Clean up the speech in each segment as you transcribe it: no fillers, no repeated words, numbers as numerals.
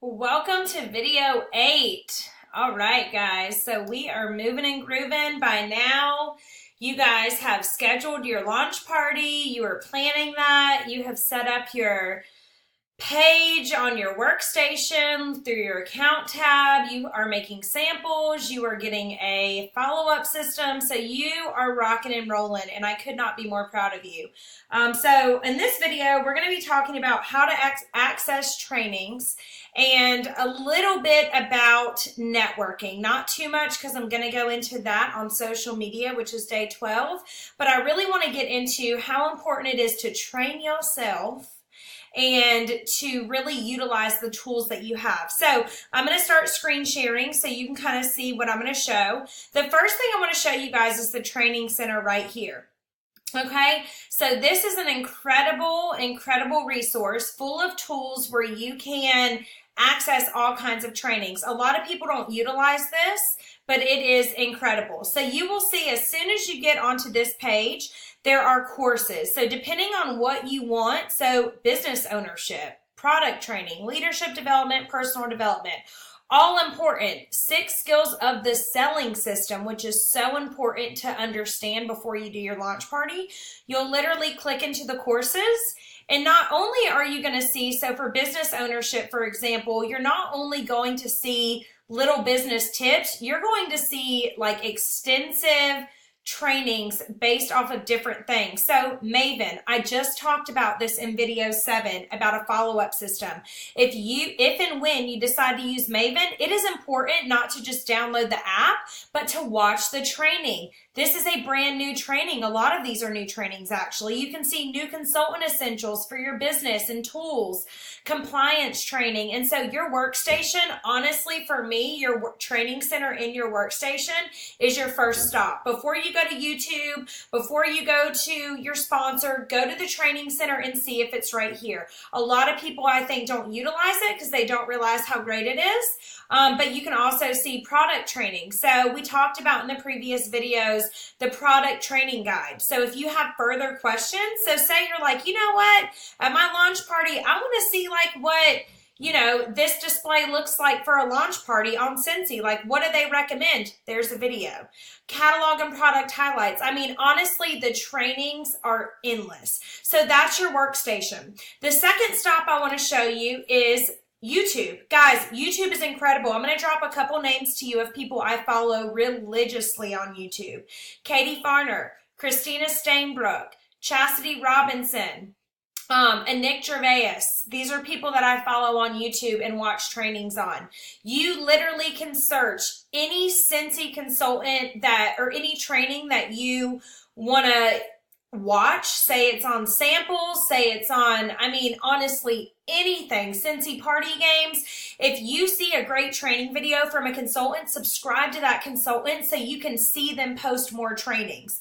Welcome to video 8. All right, guys, so we are moving and grooving. By now, you guys have scheduled your launch party. You are planning that. You have set up your page on your workstation through your account tab. You are making samples. You are getting a follow-up system. So you are rocking and rolling, and I could not be more proud of you. So in this video, we're going to be talking about how to access trainings and a little bit about networking. Not too much because I'm going to go into that on social media, which is day 12. But I really want to get into how important it is to train yourself and to really utilize the tools that you have. So I'm going to start screen sharing so you can kind of see what I'm going to show. The first thing I want to show you guys is the training center right here. Okay, so this is an incredible resource full of tools where you can access all kinds of trainings. A lot of people don't utilize this, but it is incredible. So you will see as soon as you get onto this page, there are courses. So depending on what you want, so business ownership, product training, leadership development, personal development, all important. 6 skills of the selling system, which is so important to understand before you do your launch party. You'll literally click into the courses, and not only are you going to see, so for business ownership, for example, you're not only going to see little business tips, you're going to see like extensive trainings based off of different things. So Maven, I just talked about this in video 7 about a follow-up system. If and when you decide to use Maven, it is important not to just download the app, but to watch the training. This is a brand new training. A lot of these are new trainings, actually. You can see new consultant essentials for your business and tools, compliance training. And so your workstation, honestly, for me, your training center in your workstation is your first stop. Before you go to YouTube, before you go to your sponsor, go to the training center and see if it's right here. A lot of people, I think, don't utilize it because they don't realize how great it is. But you can also see product training. So we talked about in the previous videos, the product training guide. So if you have further questions, so say you're like, you know what, at my launch party, I want to see like what, this display looks like for a launch party on Scentsy. Like, what do they recommend? There's a video. Catalog and product highlights. I mean, honestly, the trainings are endless. So that's your workstation. The second stop I want to show you is YouTube. Guys, YouTube is incredible. I'm going to drop a couple names to you of people I follow religiously on YouTube. Katie Farner, Christina Stainbrook, Chastity Robinson, and Nick Gervais. These are people that I follow on YouTube and watch trainings on. You literally can search any Scentsy consultant or any training that you want to watch. Say it's on samples, say it's on, honestly, anything. Scentsy party games. If you see a great training video from a consultant, subscribe to that consultant so you can see them post more trainings.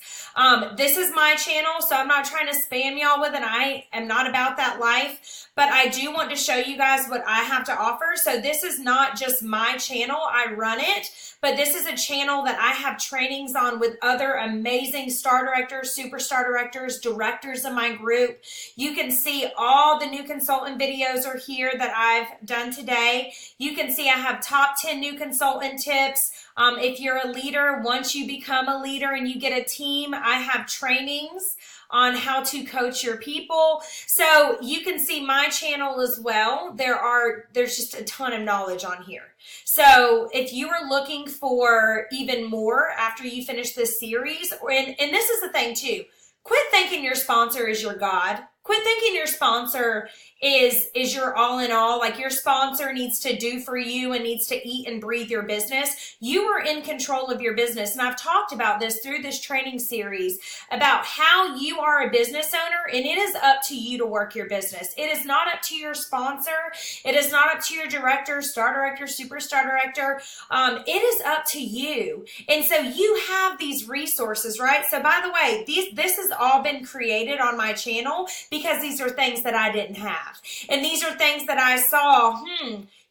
This is my channel, so I'm not trying to spam y'all with it. I am not about that life, but I do want to show you guys what I have to offer. So this is not just my channel. I run it, but this is a channel that I have trainings on with other amazing star directors, superstar directors in my group. You can see all the new consultant videos are here that I've done today. You can see I have top 10 new consultant tips. If you're a leader, once you become a leader and you get a team, I have trainings on how to coach your people. So you can see my channel as well. There's just a ton of knowledge on here. So if you are looking for even more after you finish this series, and this is the thing too, quit thinking your sponsor is your God. Quit thinking your sponsor is your all in all, like your sponsor needs to do for you and needs to eat and breathe your business. You are in control of your business. And I've talked about this through this training series about how you are a business owner, and it is up to you to work your business. It is not up to your sponsor. It is not up to your director, star director, superstar director. It is up to you. And so you have these resources, right? So by the way, this has all been created on my channel because these are things that I didn't have. And these are things that I saw,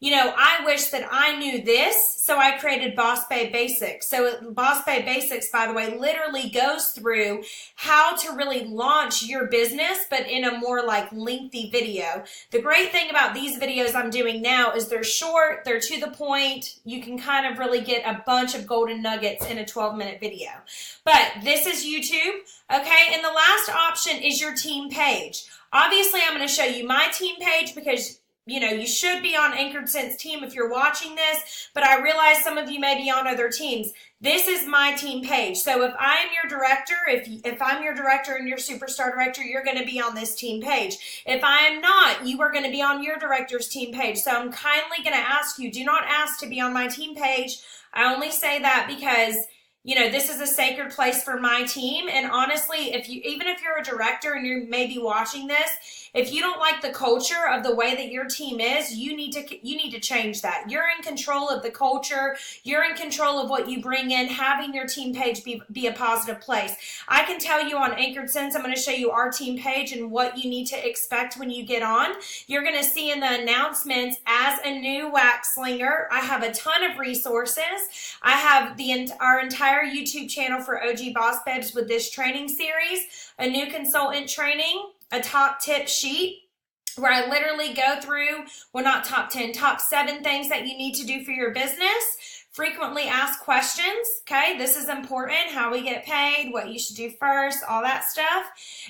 you know, I wish that I knew this, so I created Boss Babe Basics. So Boss Babe Basics, by the way, literally goes through how to really launch your business, but in a more like lengthy video. The great thing about these videos I'm doing now is they're short, they're to the point. You can kind of really get a bunch of golden nuggets in a 12-minute video. But this is YouTube, okay? And the last option is your team page. Obviously, I'm going to show you my team page because you know, you should be on Anchored Sense team if you're watching this, but I realize some of you may be on other teams. This is my team page. So if I am your director, if I'm your director and your superstar director, you're going to be on this team page. If I am not, you are going to be on your director's team page. So I'm kindly going to ask you, do not ask to be on my team page. I only say that because you know, this is a sacred place for my team. And honestly, even if you're a director and you may be watching this, if you don't like the culture of the way that your team is, you need to change that. You're in control of the culture. You're in control of what you bring in, having your team page be a positive place. I can tell you on Anchored Sense, I'm going to show you our team page and what you need to expect when you get on. You're going to see in the announcements, as a new wax slinger, I have a ton of resources. I have our entire YouTube channel for OG Boss Babes with this training series, a new consultant training, a top tip sheet where I literally go through, well, not top 10, top 7 things that you need to do for your business. Frequently asked questions, okay? This is important, how we get paid, what you should do first, all that stuff.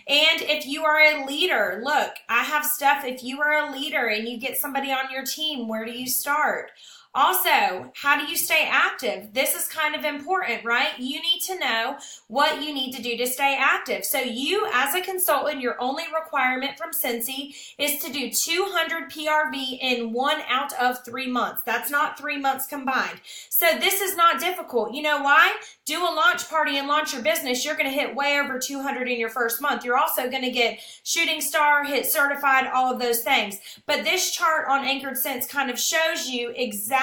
And if you are a leader, look, I have stuff. If you are a leader and you get somebody on your team, where do you start? Also, how do you stay active? This is kind of important, right? You need to know what you need to do to stay active. So you, as a consultant, your only requirement from Scentsy is to do 200 PRV in 1 out of 3 months. That's not 3 months combined. So this is not difficult. You know why? Do a launch party and launch your business. You're going to hit way over 200 in your first month. You're also going to get shooting star, hit certified, all of those things. But this chart on Anchored Sense kind of shows you exactly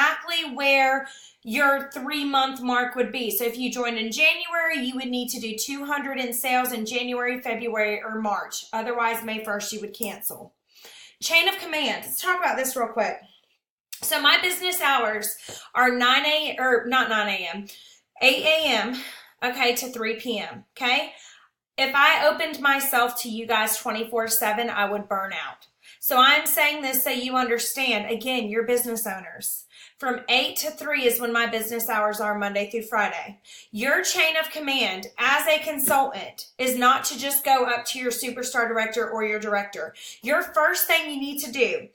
where your 3-month mark would be. So if you joined in January, you would need to do 200 in sales in January, February, or March. Otherwise, May 1st, you would cancel. Chain of command. Let's talk about this real quick. So my business hours are 8 a.m., okay, to 3 p.m., okay? If I opened myself to you guys 24/7, I would burn out. So I'm saying this so you understand, again, you're business owners. From 8 to 3 is when my business hours are Monday through Friday. Your chain of command as a consultant is not to just go up to your superstar director or your director. Your first thing you need to do,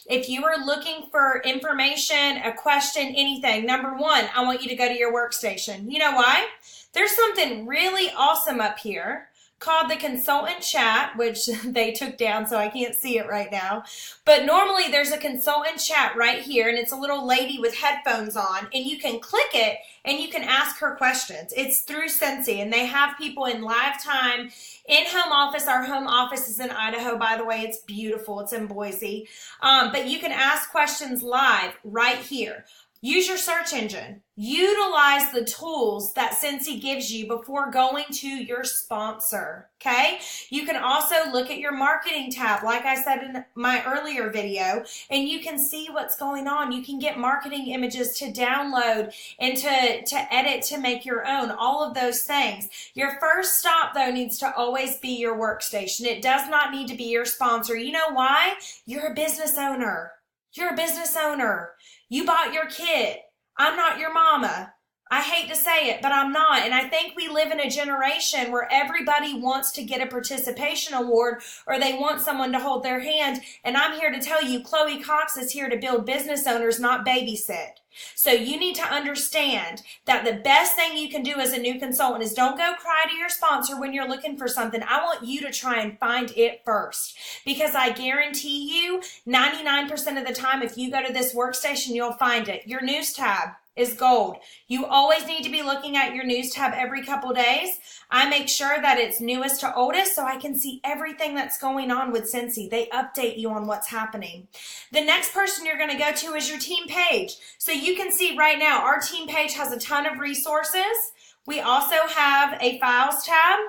if you are looking for information, a question, anything, number 1, I want you to go to your workstation. You know why? There's something really awesome up here called the consultant chat, which they took down, so I can't see it right now. But normally there's a consultant chat right here, and it's a little lady with headphones on, and you can click it and you can ask her questions. It's through Scentsy, and they have people in live time in home office. Our home office is in Idaho, by the way. It's beautiful. It's in Boise. But you can ask questions live right here. Use your search engine. Utilize the tools that Scentsy gives you before going to your sponsor, okay? You can also look at your marketing tab, like I said in my earlier video, and you can see what's going on. You can get marketing images to download and to edit to make your own, all of those things. Your first stop, though, needs to always be your workstation. It does not need to be your sponsor. You know why? You're a business owner. You're a business owner. You bought your kit. I'm not your mama. I hate to say it, but I'm not. And I think we live in a generation where everybody wants to get a participation award or they want someone to hold their hand. And I'm here to tell you, Chloe Cox is here to build business owners, not babysit. So you need to understand that the best thing you can do as a new consultant is don't go cry to your sponsor when you're looking for something. I want you to try and find it first, because I guarantee you 99% of the time, if you go to this workstation, you'll find it. Your news tab is gold. You always need to be looking at your news tab every couple days. I make sure that it's newest to oldest so I can see everything that's going on with Scentsy. They update you on what's happening. The next person you're going to go to is your team page. So you can see right now our team page has a ton of resources. We also have a files tab.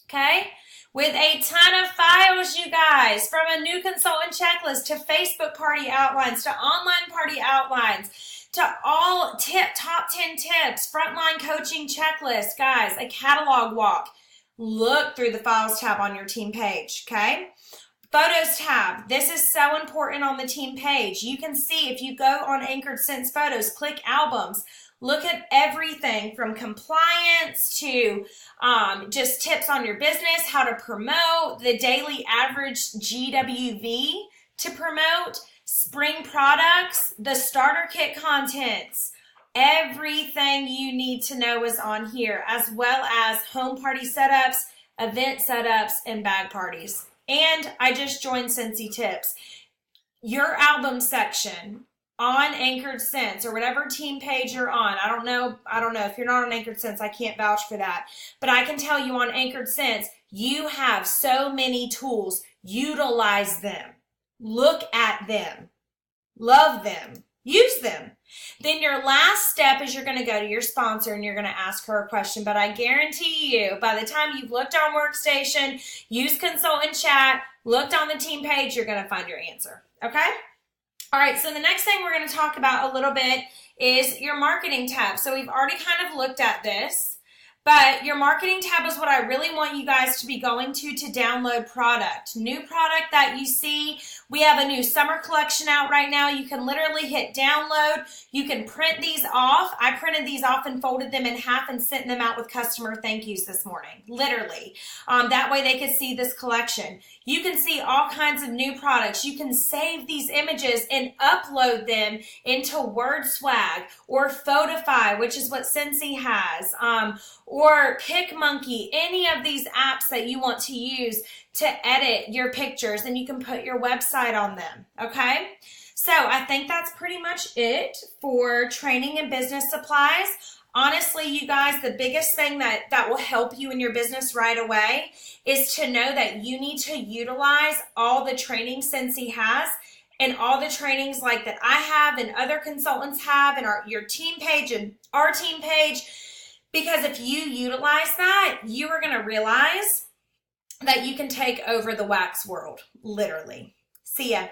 Okay. with a ton of files, you guys, from a new consultant checklist to Facebook party outlines to online party outlines to all top 10 tips, frontline coaching checklist, guys, a catalog walk. Look through the files tab on your team page, okay? Photos tab. This is so important on the team page. You can see if you go on Anchored Sense Photos, click albums, look at everything from compliance to just tips on your business, how to promote, the daily average GWV to promote, spring products, the starter kit contents. Everything you need to know is on here, as well as home party setups, event setups, and bag parties. And I just joined Scentsy Tips. Your album section on Anchored Sense or whatever team page you're on. I don't know if you're not on Anchored Sense, I can't vouch for that. But I can tell you on Anchored Sense, you have so many tools. Utilize them. Look at them. Love them. Use them. Then your last step is you're going to go to your sponsor and you're going to ask her a question. But I guarantee you, by the time you've looked on Workstation, used Consultant Chat, looked on the team page, you're going to find your answer. Okay? All right, so the next thing we're going to talk about a little bit is your marketing tab. So we've already kind of looked at this, but your marketing tab is what I really want you guys to be going to download product. New product that you see. We have a new summer collection out right now. You can literally hit download. You can print these off. I printed these off and folded them in half and sent them out with customer thank yous this morning, literally. That way they could see this collection. You can see all kinds of new products. You can save these images and upload them into WordSwag or Photify, which is what Scentsy has, or PicMonkey, any of these apps that you want to use to edit your pictures, and you can put your website on them, okay? So I think that's pretty much it for training and business supplies. Honestly, you guys, the biggest thing that will help you in your business right away is to know that you need to utilize all the training Scentsy has and all the trainings like that I have and other consultants have and your team page and our team page, because if you utilize that, you are going to realize that you can take over the wax world, literally. See ya.